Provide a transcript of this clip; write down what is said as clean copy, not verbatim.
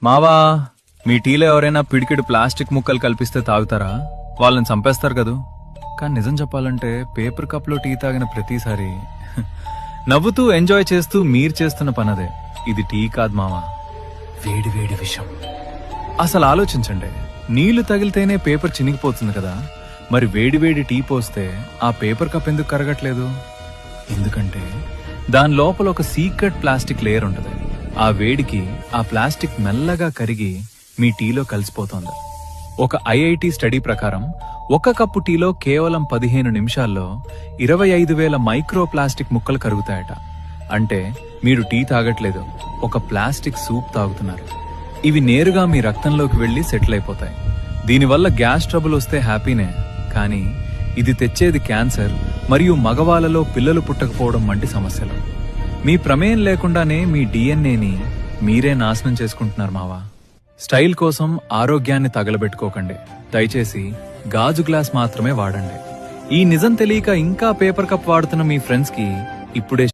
మావా, మీ టీలో ఎవరైనా పిడికిడు ప్లాస్టిక్ ముక్కలు కల్పిస్తే తాగుతారా? వాళ్ళని చంపేస్తారు కదూ. కానీ నిజం చెప్పాలంటే పేపర్ కప్లో టీ తాగిన ప్రతిసారి నవ్వుతూ ఎంజాయ్ చేస్తూ మీరు చేస్తున్న పనదే. ఇది టీ కాదు మావా, వేడి వేడి విషం. అసలు ఆలోచించండి, నీళ్లు తగిలితేనే పేపర్ చినిగిపోతుంది కదా, మరి వేడి వేడి టీ పోస్తే ఆ పేపర్ కప్ ఎందుకు కరగట్లేదు? ఎందుకంటే దాని లోపల ఒక సీక్రెట్ ప్లాస్టిక్ లేయర్ ఉంటుంది. ఆ వేడికి ఆ ప్లాస్టిక్ మెల్లగా కరిగి మీ టీలో కలిసిపోతోంది. ఒక ఐఐటి స్టడీ ప్రకారం ఒక కప్పు టీలో కేవలం 15 నిమిషాల్లో 25,000 మైక్రో ప్లాస్టిక్ ముక్కలు కరుగుతాయట. అంటే మీరు టీ తాగట్లేదు, ఒక ప్లాస్టిక్ సూప్ తాగుతున్నారు. ఇవి నేరుగా మీ రక్తంలోకి వెళ్లి సెటిల్ అయిపోతాయి. దీనివల్ల గ్యాస్ ట్రబుల్ వస్తే హ్యాపీనే, కానీ ఇది తెచ్చేది క్యాన్సర్ మరియు మగవాళ్ళలో పిల్లలు పుట్టకపోవడం వంటి సమస్యలు. మీ ప్రమేయం లేకుండానే మీ డిఎన్ఏని మీరే నాశనం చేసుకుంటున్నారు మావా. స్టైల్ కోసం ఆరోగ్యాన్ని తగలబెట్టుకోకండి. దయచేసి గాజు గ్లాస్ మాత్రమే వాడండి. ఈ నిజం తెలియక ఇంకా పేపర్ కప్ వాడుతున్న మీ ఫ్రెండ్స్ కి ఇప్పుడే